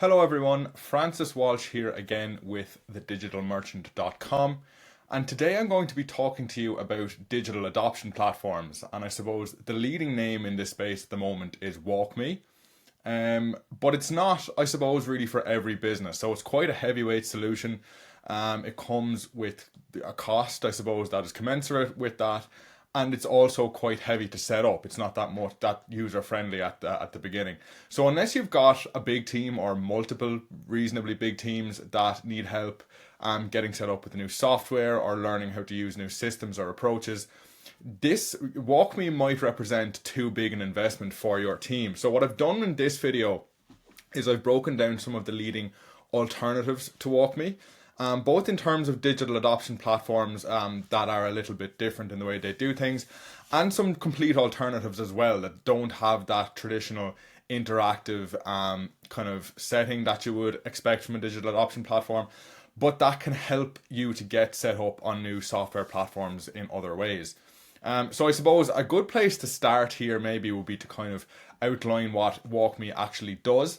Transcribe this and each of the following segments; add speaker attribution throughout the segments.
Speaker 1: Hello everyone, Francis Walsh here again with thedigitalmerchant.com, and today I'm going to be talking to you about digital adoption platforms. And I suppose the leading name in this space at the moment is WalkMe, but it's not, I suppose, really for every business. So it's quite a heavyweight solution. It comes with a cost, I suppose, that is commensurate with that. And it's also quite heavy to set up. It's not that user friendly at the beginning. So unless you've got a big team or multiple reasonably big teams that need help getting set up with new software or learning how to use new systems or approaches, this WalkMe might represent too big an investment for your team. So what I've done in this video is I've broken down some of the leading alternatives to WalkMe. Both in terms of digital adoption platforms that are a little bit different in the way they do things, and some complete alternatives as well that don't have that traditional interactive kind of setting that you would expect from a digital adoption platform, but that can help you to get set up on new software platforms in other ways. So I suppose a good place to start here maybe would be to kind of outline what WalkMe actually does.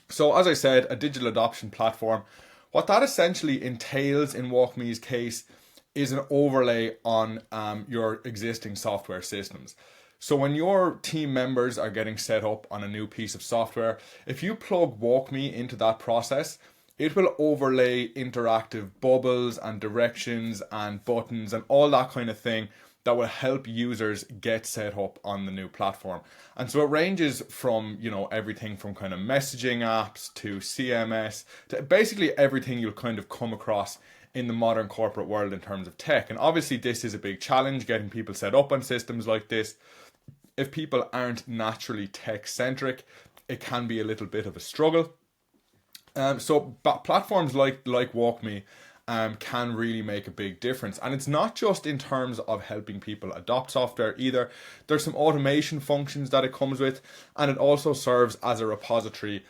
Speaker 1: So as I said, a digital adoption platform, what that essentially entails in WalkMe's case is an overlay on your existing software systems. So when your team members are getting set up on a new piece of software, if you plug WalkMe into that process, it will overlay interactive bubbles and directions and buttons and all that kind of thing that will help users get set up on the new platform. And so it ranges from, everything from kind of messaging apps to CMS to basically everything you'll kind of come across in the modern corporate world in terms of tech. And obviously this is a big challenge, getting people set up on systems like this. If people aren't naturally tech-centric, it can be a little bit of a struggle. So platforms like WalkMe can really make a big difference. And it's not just in terms of helping people adopt software either. There's some automation functions that it comes with, and it also serves as a repository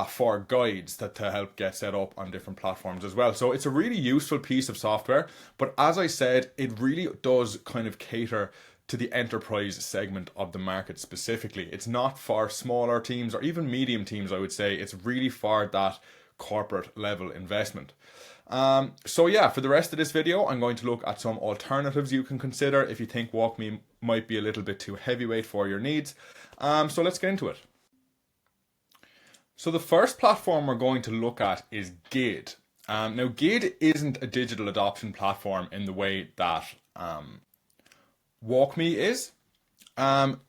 Speaker 1: for guides to help get set up on different platforms as well. So it's a really useful piece of software, but as I said, it really does kind of cater to the enterprise segment of the market specifically. It's not for smaller teams or even medium teams, I would say. It's really for that corporate level investment. So yeah, for the rest of this video, I'm going to look at some alternatives you can consider if you think WalkMe might be a little bit too heavyweight for your needs. So let's get into it. So the first platform we're going to look at is Gid. Now Gid isn't a digital adoption platform in the way that WalkMe is.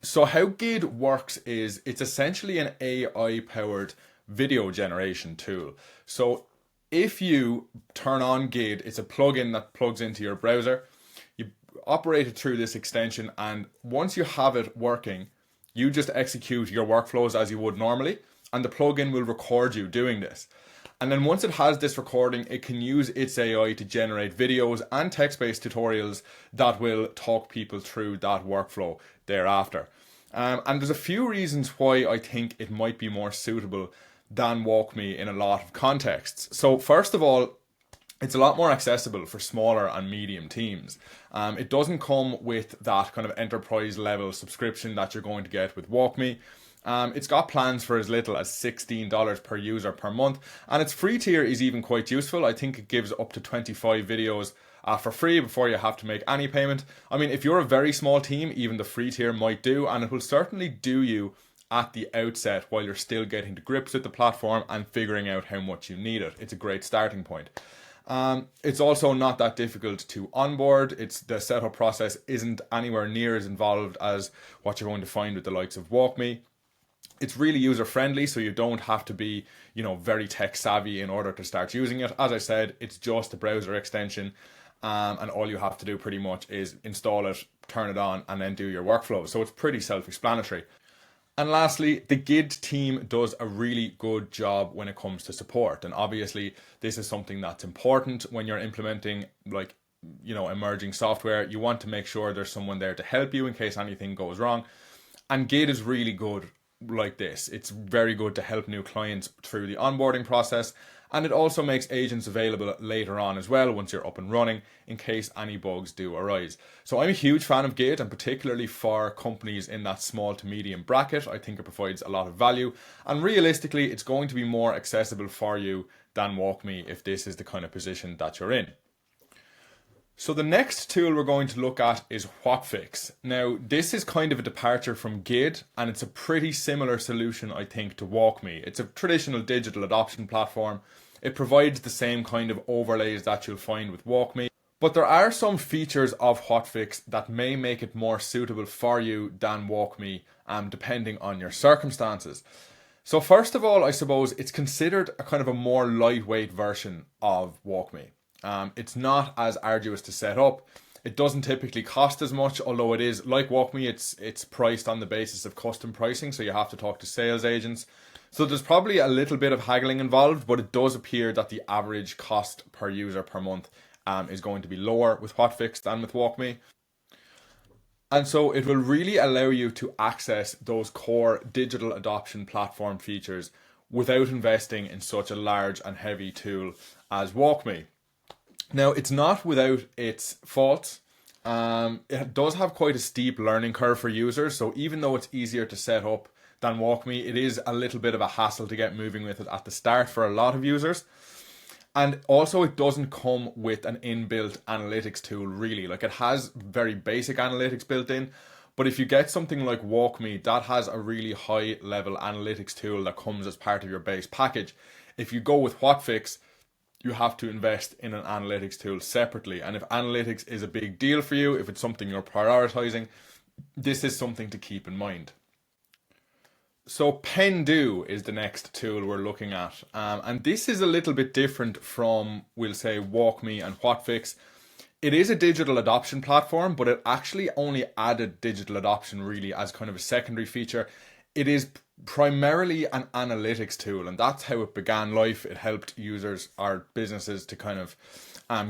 Speaker 1: So how Gid works is it's essentially an AI powered video generation tool. So if you turn on Gid, it's a plugin that plugs into your browser. You operate it through this extension, and once you have it working, you just execute your workflows as you would normally, and the plugin will record you doing this. And then once it has this recording, it can use its AI to generate videos and text-based tutorials that will talk people through that workflow thereafter. And there's a few reasons why I think it might be more suitable than WalkMe in a lot of contexts. So first of all, it's a lot more accessible for smaller and medium teams. It doesn't come with that kind of enterprise level subscription that you're going to get with WalkMe. It's got plans for as little as $16 per user per month, and its free tier is even quite useful. I think it gives up to 25 videos for free before you have to make any payment. I mean, if you're a very small team, even the free tier might do, and it will certainly do you at the outset while you're still getting to grips with the platform and figuring out how much you need it. It's a great starting point. It's also not that difficult to onboard. The setup process isn't anywhere near as involved as what you're going to find with the likes of WalkMe. It's really user friendly, so you don't have to be, very tech savvy in order to start using it. As I said, it's just a browser extension, and all you have to do pretty much is install it, turn it on, and then do your workflow. So it's pretty self-explanatory. And lastly, the Gid team does a really good job when it comes to support. And obviously, this is something that's important when you're implementing emerging software. You want to make sure there's someone there to help you in case anything goes wrong. And Gid is really good like this. It's very good to help new clients through the onboarding process, and it also makes agents available later on as well once you're up and running in case any bugs do arise. So I'm a huge fan of Git, and particularly for companies in that small to medium bracket. I think it provides a lot of value, and realistically it's going to be more accessible for you than WalkMe if this is the kind of position that you're in. So the next tool we're going to look at is Whatfix. Now, this is kind of a departure from Git, and it's a pretty similar solution, I think, to WalkMe. It's a traditional digital adoption platform. It provides the same kind of overlays that you'll find with WalkMe, but there are some features of Whatfix that may make it more suitable for you than WalkMe, depending on your circumstances. So first of all, I suppose it's considered a kind of a more lightweight version of WalkMe. It's not as arduous to set up. It doesn't typically cost as much, although it is, like WalkMe, it's priced on the basis of custom pricing, so you have to talk to sales agents. So there's probably a little bit of haggling involved, but it does appear that the average cost per user per month is going to be lower with Whatfix than with WalkMe. And so it will really allow you to access those core digital adoption platform features without investing in such a large and heavy tool as WalkMe. Now, it's not without its faults. It does have quite a steep learning curve for users, so even though it's easier to set up than WalkMe, it is a little bit of a hassle to get moving with it at the start for a lot of users. And also, it doesn't come with an inbuilt analytics tool, really. Like, it has very basic analytics built in, but if you get something like WalkMe, that has a really high level analytics tool that comes as part of your base package. If you go with Whatfix, you have to invest in an analytics tool separately. And if analytics is a big deal for you, if it's something you're prioritizing, this is something to keep in mind. So Pendo is the next tool we're looking at. And this is a little bit different from, we'll say, WalkMe and Whatfix. It is a digital adoption platform, but it actually only added digital adoption really as kind of a secondary feature. It is primarily an analytics tool, and that's how it began life. It helped users or businesses to kind of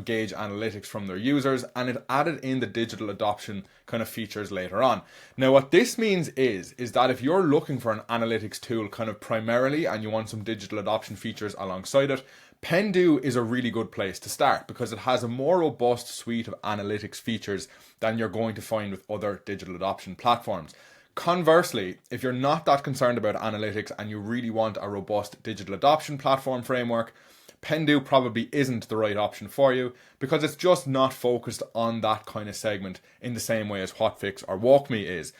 Speaker 1: gauge analytics from their users, and it added in the digital adoption kind of features later on. Now, what this means is that if you're looking for an analytics tool kind of primarily and you want some digital adoption features alongside it, Pendo is a really good place to start because it has a more robust suite of analytics features than you're going to find with other digital adoption platforms. Conversely, if you're not that concerned about analytics and you really want a robust digital adoption platform framework, Pendo probably isn't the right option for you because it's just not focused on that kind of segment in the same way as Whatfix or WalkMe is.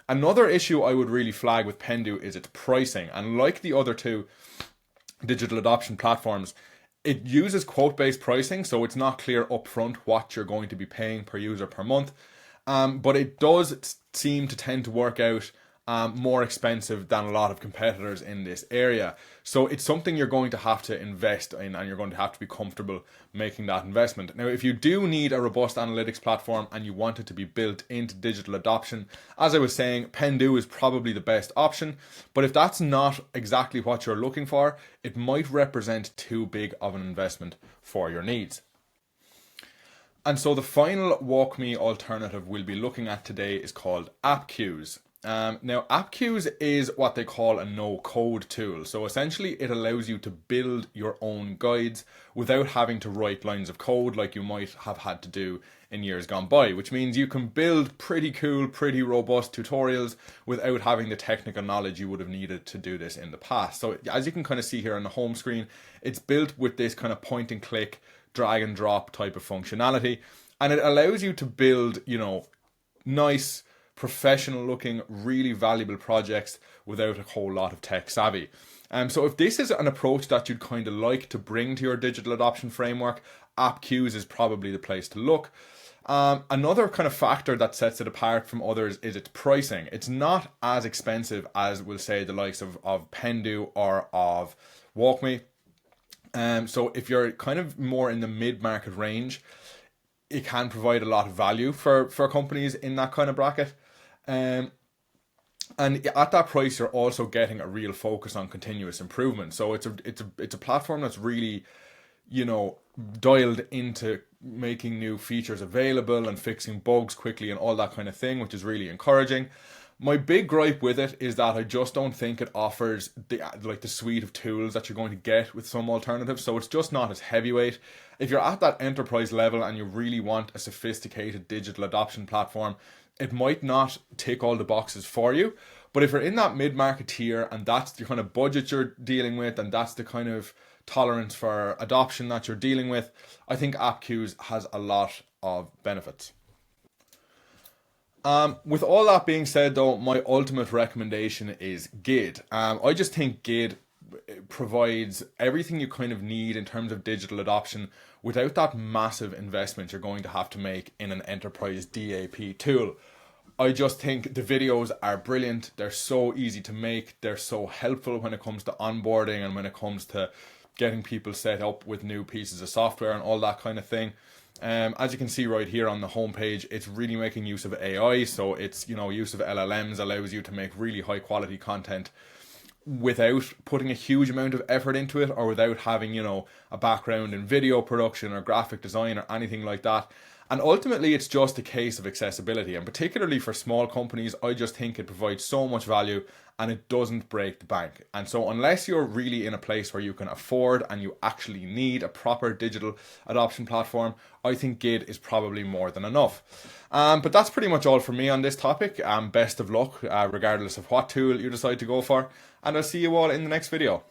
Speaker 1: Another issue I would really flag with Pendo is its pricing, and like the other two digital adoption platforms, it uses quote-based pricing, so it's not clear upfront what you're going to be paying per user per month. But it does seem to tend to work out more expensive than a lot of competitors in this area. So it's something you're going to have to invest in, and you're going to have to be comfortable making that investment. Now, if you do need a robust analytics platform and you want it to be built into digital adoption, as I was saying, Pendo is probably the best option. But if that's not exactly what you're looking for, it might represent too big of an investment for your needs. And so the final WalkMe alternative we'll be looking at today is called Appcues. Now, Appcues is what they call a no-code tool. So essentially, it allows you to build your own guides without having to write lines of code like you might have had to do in years gone by, which means you can build pretty cool, pretty robust tutorials without having the technical knowledge you would have needed to do this in the past. So as you can kind of see here on the home screen, it's built with this kind of point and click, drag and drop type of functionality, and it allows you to build, nice, professional looking, really valuable projects without a whole lot of tech savvy. So if this is an approach that you'd kind of like to bring to your digital adoption framework, Appcues is probably the place to look. Another kind of factor that sets it apart from others is its pricing. It's not as expensive as, we'll say, the likes of Pendo or of WalkMe. So if you're kind of more in the mid-market range, it can provide a lot of value for companies in that kind of bracket. And at that price, you're also getting a real focus on continuous improvement. So it's a platform that's really, dialed into making new features available and fixing bugs quickly and all that kind of thing, which is really encouraging. My big gripe with it is that I just don't think it offers the suite of tools that you're going to get with some alternatives. So it's just not as heavyweight. If you're at that enterprise level and you really want a sophisticated digital adoption platform, it might not tick all the boxes for you. But if you're in that mid-market tier and that's the kind of budget you're dealing with and that's the kind of tolerance for adoption that you're dealing with, I think Appcues has a lot of benefits. With all that being said, though, my ultimate recommendation is Gid. I just think Gid provides everything you kind of need in terms of digital adoption without that massive investment you're going to have to make in an enterprise DAP tool. I just think the videos are brilliant. They're so easy to make. They're so helpful when it comes to onboarding and when it comes to getting people set up with new pieces of software and all that kind of thing. As you can see right here on the homepage, it's really making use of AI. So it's, use of LLMs allows you to make really high quality content without putting a huge amount of effort into it or without having, a background in video production or graphic design or anything like that. And ultimately, it's just a case of accessibility. And particularly for small companies, I just think it provides so much value and it doesn't break the bank. And so unless you're really in a place where you can afford and you actually need a proper digital adoption platform, I think Gid is probably more than enough. But that's pretty much all from me on this topic. Best of luck, regardless of what tool you decide to go for. And I'll see you all in the next video.